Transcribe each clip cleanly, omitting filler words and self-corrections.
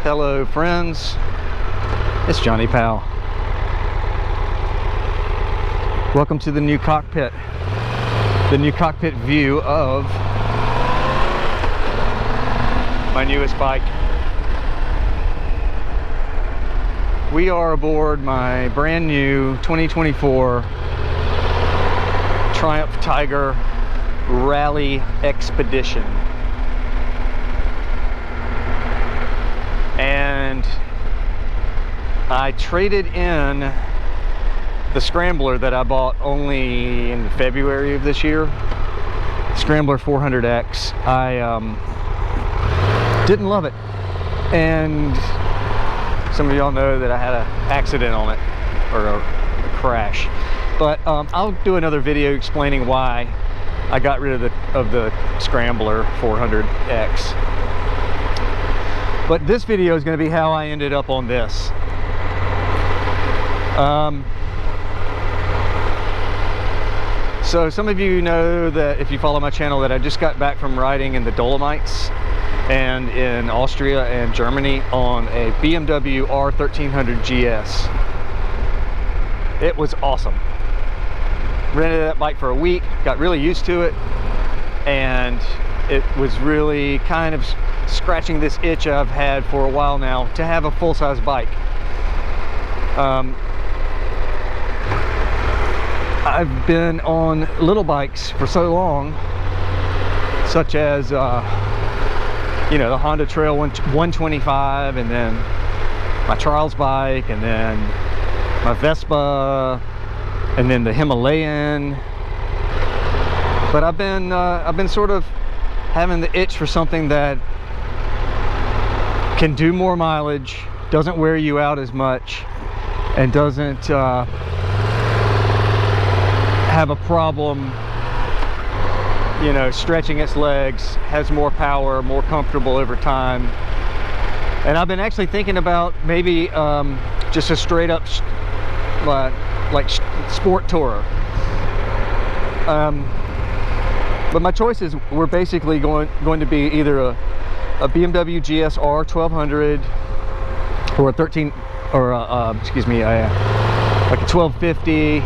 Hello friends, it's Johnny Powell. Welcome to the new cockpit view of my newest bike. We are aboard my brand new 2024 Triumph Tiger Rally Expedition. And I traded in the Scrambler that I bought only in February of this year, Scrambler 400X. I didn't love it, and some of y'all know that I had an accident on it, or a crash. But I'll do another video explaining why I got rid of the Scrambler 400X. But this video is going to be how I ended up on this. So some of you know that, if you follow my channel, that I just got back from riding in the Dolomites and in Austria and Germany on a BMW R1300 GS. It was awesome. Rented that bike for a week, got really used to it, and it was really kind of scratching this itch I've had for a while now to have a full-size bike. I've been on little bikes for so long, such as you know, the Honda Trail 125, and then my Trials bike, and then my Vespa, and then the Himalayan. But I've been sort of having the itch for something that can do more mileage, doesn't wear you out as much, and doesn't have a problem, you know, stretching its legs, has more power, more comfortable over time. And I've been actually thinking about maybe just a straight up like sport tourer. But my choices were basically going to be either a BMW GS R1300 or a 13, or excuse me, like a 1250,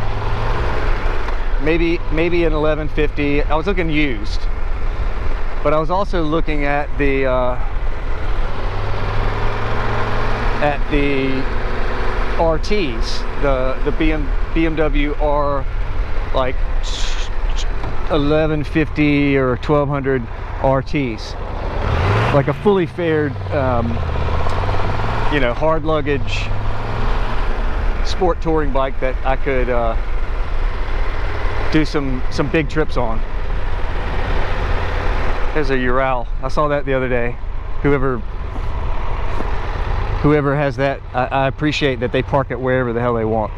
maybe an 1150. I was looking used, but I was also looking at the RTs, the BMW R like 1150 or 1200 RTs, like a fully fared, you know, hard luggage sport touring bike that I could do some big trips on. There's a Ural. I saw that the other day. Whoever has that, I appreciate that they park it wherever the hell they want.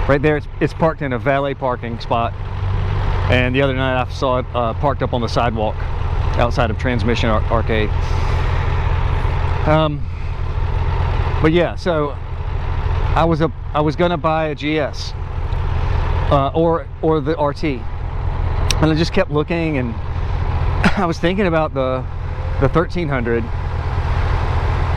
Right there, it's parked in a valet parking spot, and the other night I saw it parked up on the sidewalk outside of Transmission Arcade. But yeah, so I was gonna buy a GS or the RT, and I just kept looking, and I was thinking about the 1300,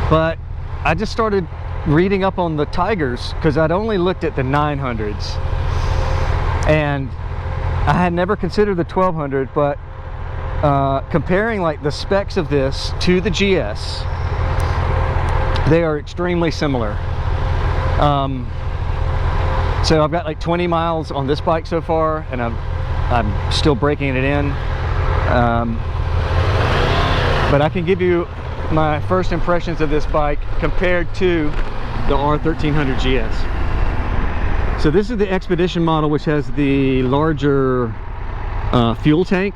but I just started reading up on the Tigers because I'd only looked at the 900s, and I had never considered the 1200. But comparing like the specs of this to the GS, they are extremely similar. So I've got like 20 miles on this bike so far, and I'm still breaking it in. But I can give you my first impressions of this bike compared to the R1300 GS. So this is the Expedition model, which has the larger fuel tank,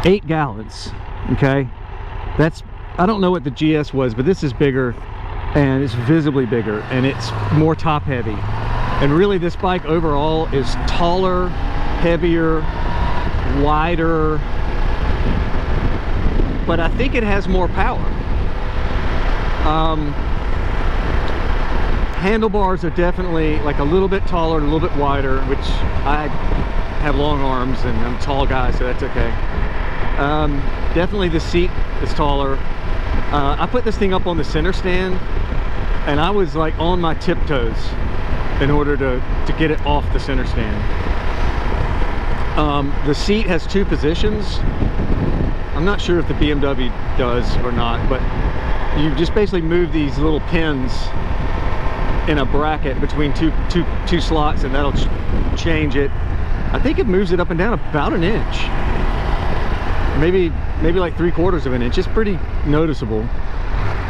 8 gallons. Okay, that's, I don't know what the GS was, but this is bigger, and it's visibly bigger, and it's more top heavy. And really, this bike overall is taller, heavier, wider, but I think it has more power. Handlebars are definitely like a little bit taller, a little bit wider, which I have long arms and I'm a tall guy, so that's okay. Definitely the seat is taller. I put this thing up on the center stand, and I was like on my tiptoes in order to get it off the center stand. The seat has 2 positions. I'm not sure if the BMW does or not, but you just basically move these little pins in a bracket between two slots, and that'll change it. I think it moves it up and down about an inch, maybe like 3/4 of an inch. It's pretty noticeable.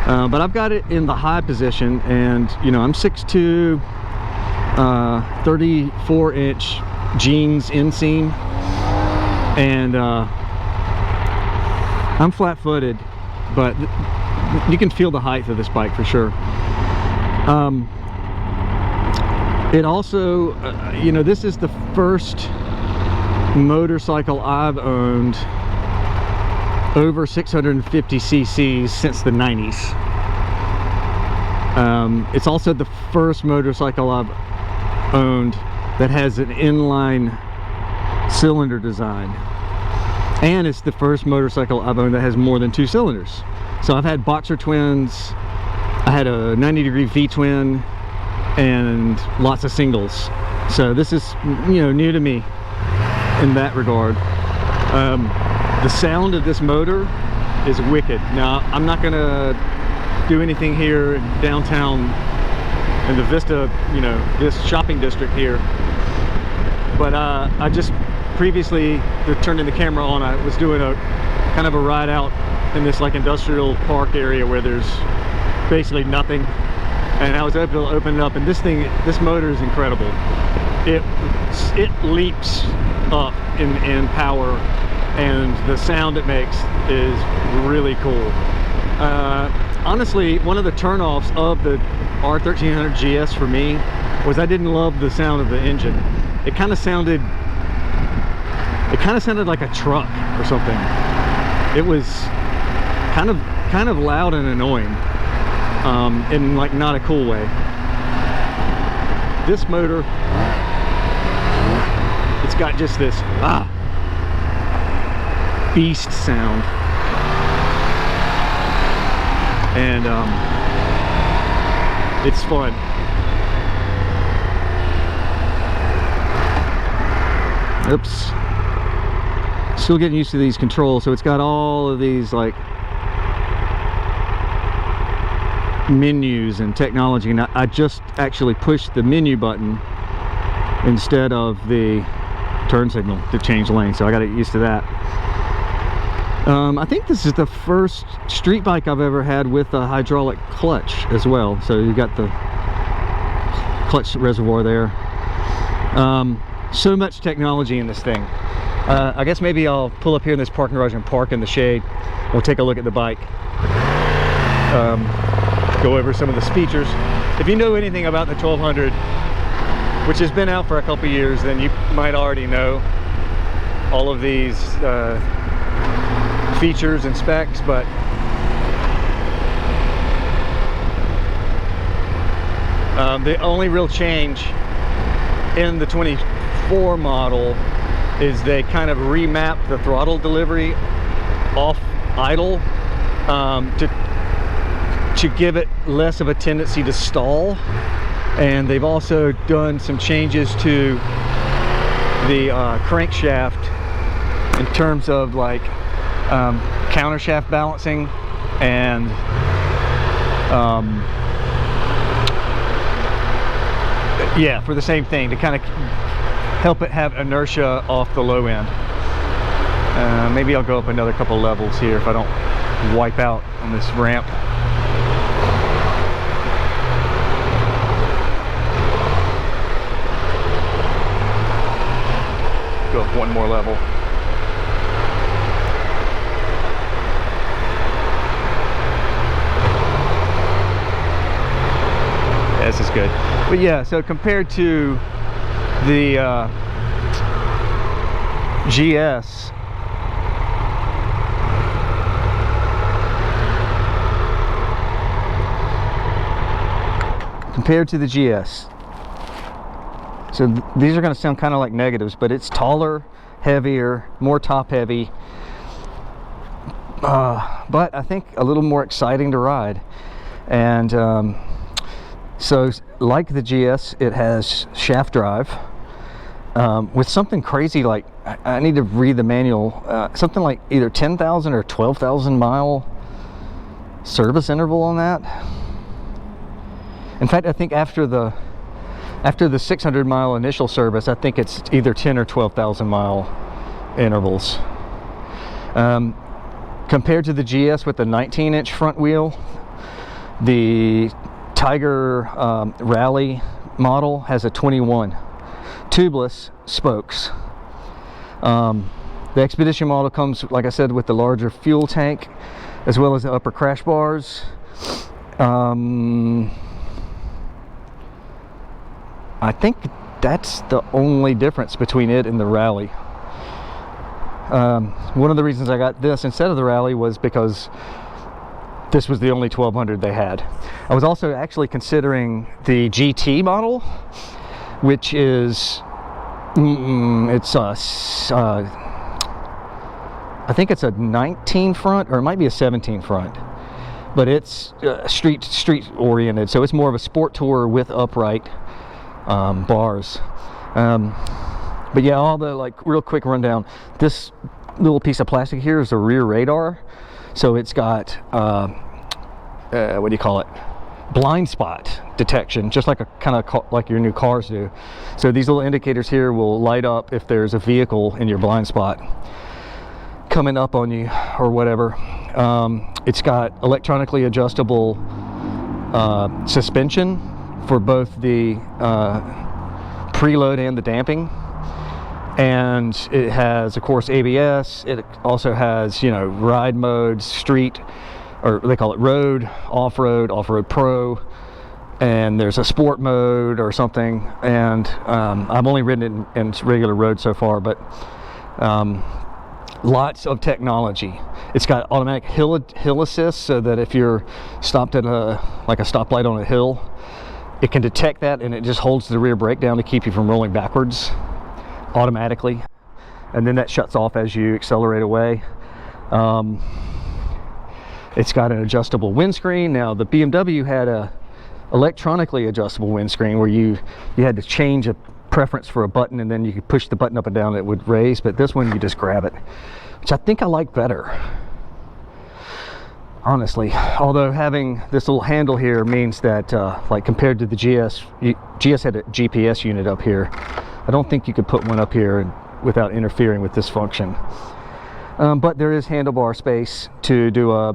But I've got it in the high position, and you know, I'm 6'2", 34-inch jeans inseam, and I'm flat-footed, but you can feel the height of this bike for sure. It also, you know, this is the first motorcycle I've owned over 650 cc's since the 90s. It's also the first motorcycle I've owned that has an inline cylinder design, and it's the first motorcycle I've owned that has more than 2 cylinders. So I've had boxer twins, I had a 90-degree V-twin, and lots of singles. So this is, you know, new to me in that regard. The sound of this motor is wicked. Now, I'm not gonna do anything here downtown in the Vista, you know, this shopping district here, but I just previously, turning the camera on, I was doing a kind of a ride out in this like industrial park area where there's basically nothing, and I was able to open it up, and this motor is incredible. It leaps up in power, and the sound it makes is really cool. Honestly, one of the turnoffs of the R1300 GS for me was I didn't love the sound of the engine. It kind of sounded like a truck or something. It was kind of loud and annoying, in like not a cool way. This motor, it's got just this beast sound, and it's fun. Oops. Still getting used to these controls. So it's got all of these like menus and technology, and I just actually pushed the menu button instead of the turn signal to change lane, so I got to get used to that. I think this is the first street bike I've ever had with a hydraulic clutch as well, so you've got the clutch reservoir there. So much technology in this thing. I guess maybe I'll pull up here in this parking garage and park in the shade. We'll take a look at the bike, go over some of the features. If you know anything about the 1200, which has been out for a couple years, then you might already know all of these features and specs, but the only real change in the 24 model is they kind of remapped the throttle delivery off idle to give it less of a tendency to stall, and they've also done some changes to the crankshaft in terms of like countershaft balancing and yeah, for the same thing, to kind of help it have inertia off the low end. Maybe I'll go up another couple levels here if I don't wipe out on this ramp. Go up one more level. This is good. But yeah, so compared to the GS, so these are going to sound kind of like negatives, but it's taller, heavier, more top heavy, but I think a little more exciting to ride. And so like the GS, it has shaft drive with something crazy like, I need to read the manual, something like either 10,000 or 12,000 mile service interval on that. In fact, I think after the 600 mile initial service, I think it's either 10 or 12,000 mile intervals. Compared to the GS with the 19-inch front wheel, the Tiger Rally model has a 21 tubeless spokes. The Expedition model comes, like I said, with the larger fuel tank as well as the upper crash bars. I think that's the only difference between it and the Rally. One of the reasons I got this instead of the Rally was because this was the only 1200 they had. I was also actually considering the GT model, which is I think it's a 19 front, or it might be a 17 front, but it's street oriented, so it's more of a sport tour with upright bars. But yeah, all the real quick rundown. This little piece of plastic here is a rear radar, so it's got what do you call it? Blind spot detection, just like like your new cars do. So these little indicators here will light up if there's a vehicle in your blind spot coming up on you or whatever. It's got electronically adjustable suspension for both the preload and the damping, and it has, of course, ABS. It also has, you know, ride modes, street, or they call it road, off-road pro, and there's a sport mode or something. And I've only ridden it in regular road so far, but lots of technology. It's got automatic hill assist, so that if you're stopped at a stoplight on a hill, it can detect that and it just holds the rear brake down to keep you from rolling backwards automatically, and then that shuts off as you accelerate away. It's got an adjustable windscreen. Now the BMW had a electronically adjustable windscreen where you had to change a preference for a button, and then you could push the button up and down, it would raise. But this one, you just grab it, which I think I like better, honestly. Although having this little handle here means that like compared to the GS had a GPS unit up here. I don't think you could put one up here without interfering with this function. But there is handlebar space to do a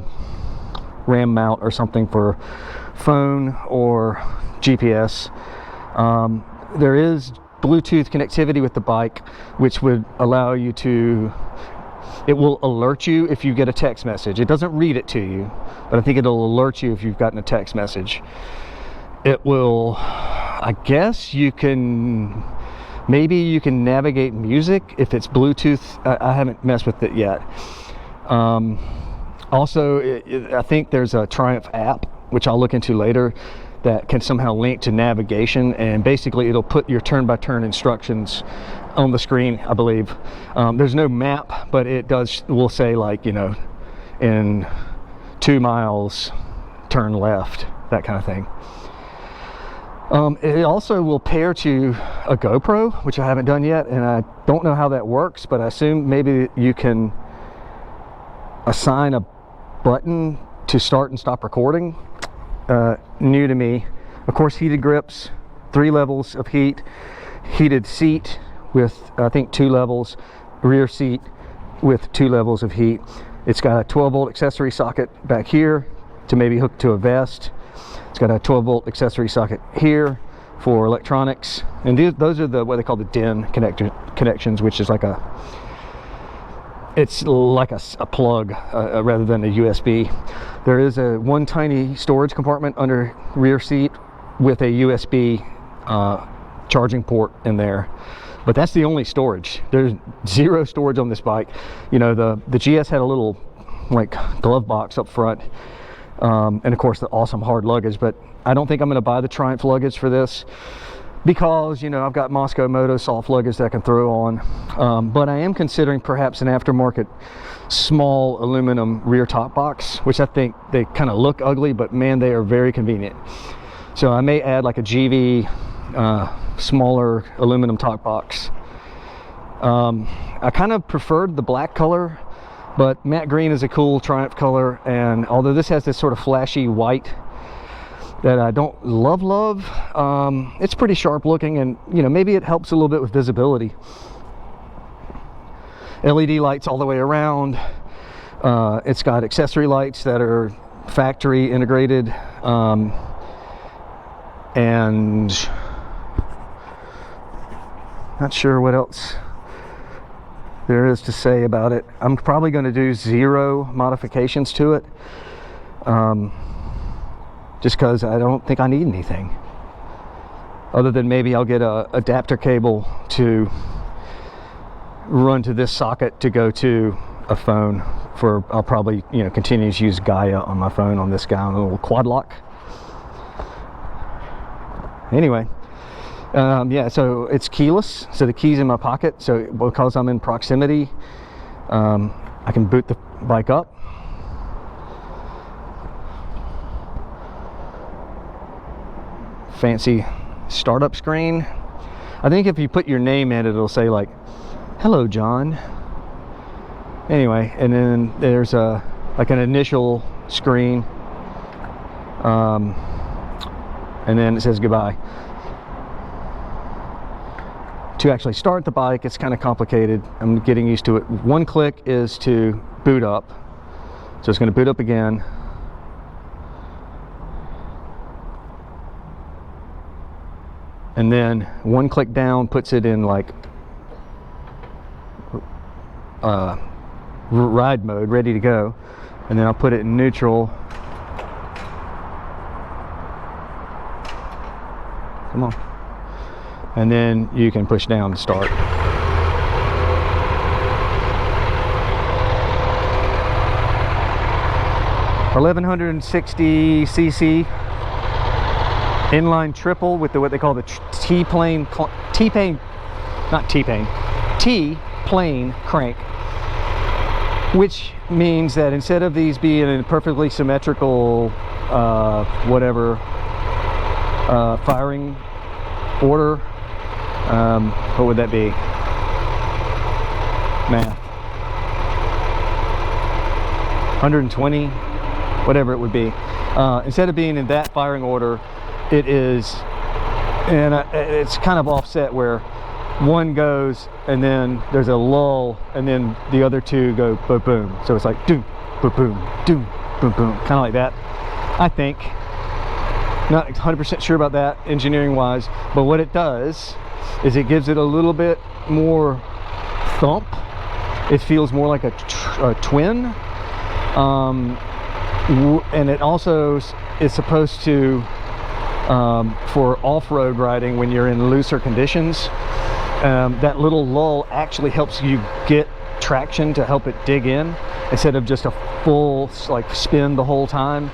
RAM mount or something for phone or GPS. There is Bluetooth connectivity with the bike, which would allow you to, it will alert you if you get a text message. It doesn't read it to you, but I think it'll alert you if you've gotten a text message. It will, I guess maybe you can navigate music if it's Bluetooth. I haven't messed with it yet. Also, I think there's a Triumph app, which I'll look into later, that can somehow link to navigation, and basically it'll put your turn-by-turn instructions on the screen, I believe. There's no map, but it will say, like, you know, in 2 miles turn left, that kind of thing. It also will pair to a GoPro, which I haven't done yet, and I don't know how that works, but I assume maybe you can assign a button to start and stop recording. New to me. Of course, heated grips, 3 levels of heat, heated seat with, I think, 2 levels, rear seat with 2 levels of heat. It's got a 12-volt accessory socket back here to maybe hook to a vest. It's got a 12-volt accessory socket here for electronics, and those are what they call the DIN connections, which is like a plug rather than a USB. There is one tiny storage compartment under rear seat with a USB charging port in there, but that's the only storage. There's 0 storage on this bike. You know, the GS had a little like glove box up front, and of course the awesome hard luggage, but I don't think I'm going to buy the Triumph luggage for this. because, you know, I've got Moscow Moto soft luggage that I can throw on. But I am considering perhaps an aftermarket small aluminum rear top box, which I think they kind of look ugly, but man, they are very convenient. So I may add like a GV smaller aluminum top box. I kind of preferred the black color, but matte green is a cool Triumph color, and although this has this sort of flashy white that I don't love, it's pretty sharp looking, and you know, maybe it helps a little bit with visibility. LED lights all the way around. It's got accessory lights that are factory integrated, and not sure what else there is to say about it. I'm probably going to do 0 modifications to it, just because I don't think I need anything other than maybe I'll get a adapter cable to run to this socket to go to a phone. For I'll probably, you know, continue to use Gaia on my phone on this guy on a little quad lock. Anyway, yeah, so it's keyless, so the key's in my pocket, so because I'm in proximity, I can boot the bike up. Fancy startup screen. I think if you put your name in it, it'll say like, "Hello, John." Anyway, and then there's a like an initial screen, and then it says goodbye. To actually start the bike, it's kind of complicated. I'm getting used to it. One click is to boot up, so it's going to boot up again. And then one click down puts it in like ride mode, ready to go. And then I'll put it in neutral. Come on. And then you can push down to start. $1,160cc inline triple with the what they call the T-plane crank, which means that instead of these being in perfectly symmetrical firing order, what would that be? Math. 120, whatever it would be. Instead of being in that firing order, it is, and it's kind of offset where one goes and then there's a lull and then the other two go boom boom. So it's like doom boom boom doom boom boom, kind of like that, I think. Not 100% sure about that engineering wise, but what it does is it gives it a little bit more thump. It feels more like a twin, and it also is supposed to, for off-road riding when you're in looser conditions, that little lull actually helps you get traction to help it dig in instead of just a full like spin the whole time.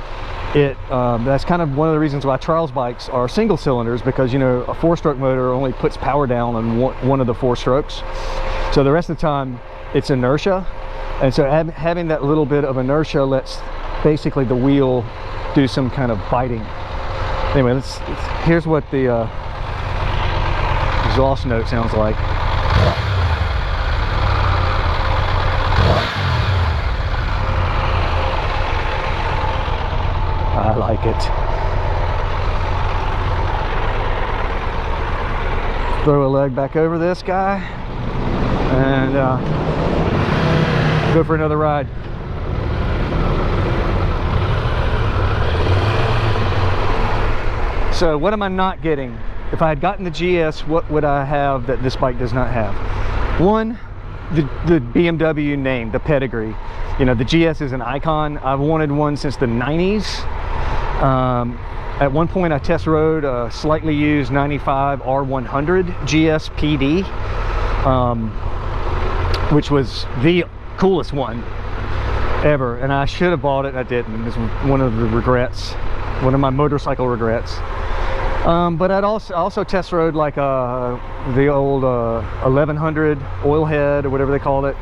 That's kind of one of the reasons why trials bikes are single cylinders, because you know a 4-stroke motor only puts power down on one of the 4 strokes, so the rest of the time it's inertia, and so having that little bit of inertia lets basically the wheel do some kind of biting. Anyway, here's what the exhaust note sounds like. I like it. Throw a leg back over this guy and go for another ride. So what am I not getting? If I had gotten the GS, what would I have that this bike does not have? One, the BMW name, the pedigree. You know, the GS is an icon. I've wanted one since the 90s. At one point I test rode a slightly used 95 R1300 GS PD, which was the coolest one ever, and I should have bought it and I didn't. It's one of the regrets, one of my motorcycle regrets. But I also test rode like the old 1100 oil head or whatever they called it,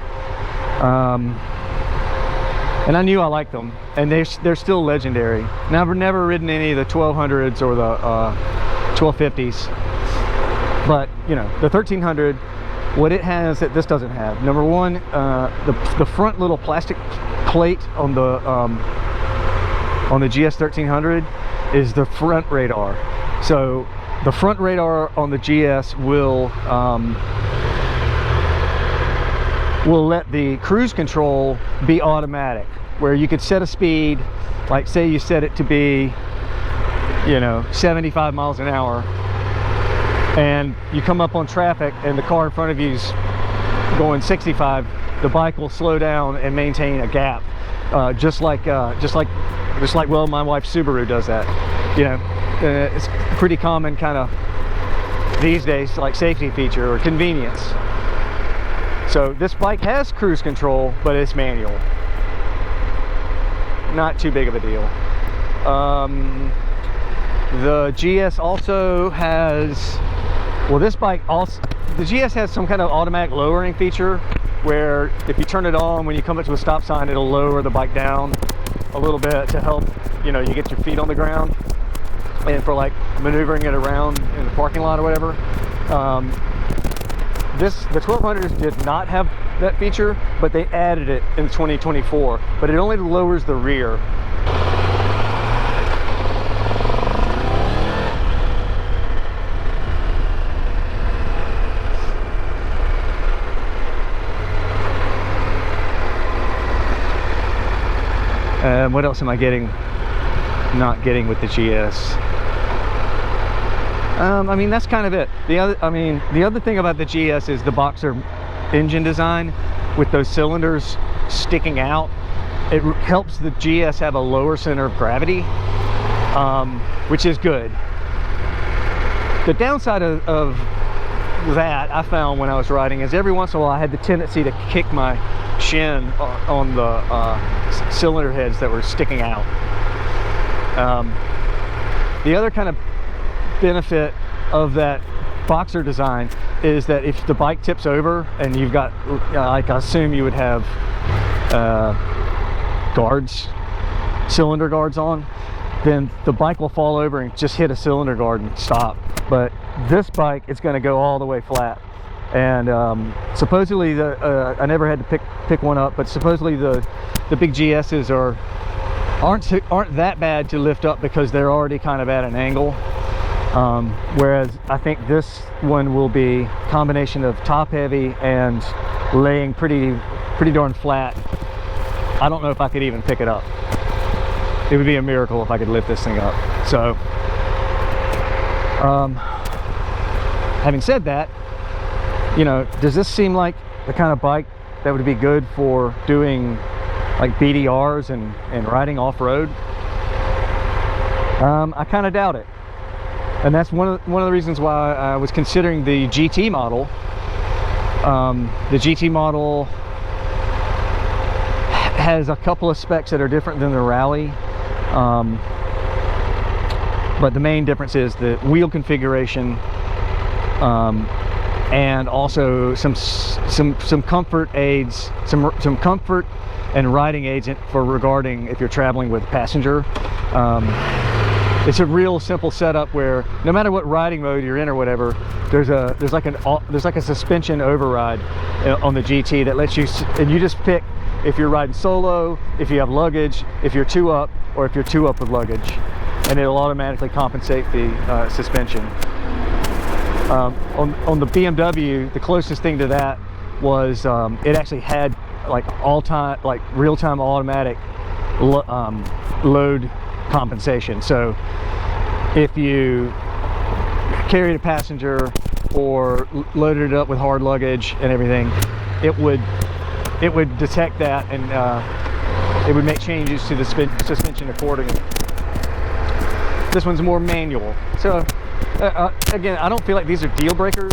and I knew I liked them, and they're still legendary. Now, I've never ridden any of the 1200s or the 1250s, but you know, the 1300, what it has that this doesn't have. Number one, the front little plastic plate on the GS 1300 is the front radar. So the front radar on the GS will let the cruise control be automatic, where you could set a speed, like say you set it to be, you know, 75 miles an hour, and you come up on traffic and the car in front of you's going 65, the bike will slow down and maintain a gap, just like well, my wife's Subaru does that. You know, it's pretty common kind of these days, like safety feature or convenience. So this bike has cruise control, but it's manual. Not too big of a deal. The GS also has, well, this bike also, the GS has some kind of automatic lowering feature where if you turn it on, when you come up to a stop sign, it'll lower the bike down a little bit to help, you know, you get your feet on the ground, and for like maneuvering it around in the parking lot or whatever. The 1200s did not have that feature, but they added it in 2024, but it only lowers the rear. What else am I not getting with the GS? I mean, that's kind of it. The other thing about the GS is the boxer engine design with those cylinders sticking out. It helps the GS have a lower center of gravity, which is good. The downside of that, I found when I was riding, is every once in a while I had the tendency to kick my shin on the cylinder heads that were sticking out. The other kind of benefit of that boxer design is that if the bike tips over and you've got, like, I assume you would have cylinder guards on, then the bike will fall over and just hit a cylinder guard and stop. But this bike, it's going to go all the way flat, and supposedly I never had to pick one up, but supposedly the big GSs aren't that bad to lift up because they're already kind of at an angle. Whereas I think this one will be a combination of top heavy and laying pretty darn flat. I don't know if I could even pick it up. It would be a miracle if I could lift this thing up. So having said that, you know, does this seem like the kind of bike that would be good for doing like BDRs and riding off-road? I kind of doubt it. And that's one of the reasons why I was considering the GT model. The GT model has a couple of specs that are different than the Rally, but the main difference is the wheel configuration, and also some comfort aids, some comfort and riding aids for regarding if you're traveling with a passenger. It's a real simple setup where no matter what riding mode you're in or whatever, there's like a suspension override on the GT that lets you, and you just pick if you're riding solo, if you have luggage, if you're two up, or if you're two up with luggage, and it'll automatically compensate the suspension. On the BMW, the closest thing to that was it actually had like real-time automatic load compensation. So if you carried a passenger or loaded it up with hard luggage and everything, it would detect that, and it would make changes to the suspension accordingly. This one's more manual. So again, I don't feel like these are deal breakers.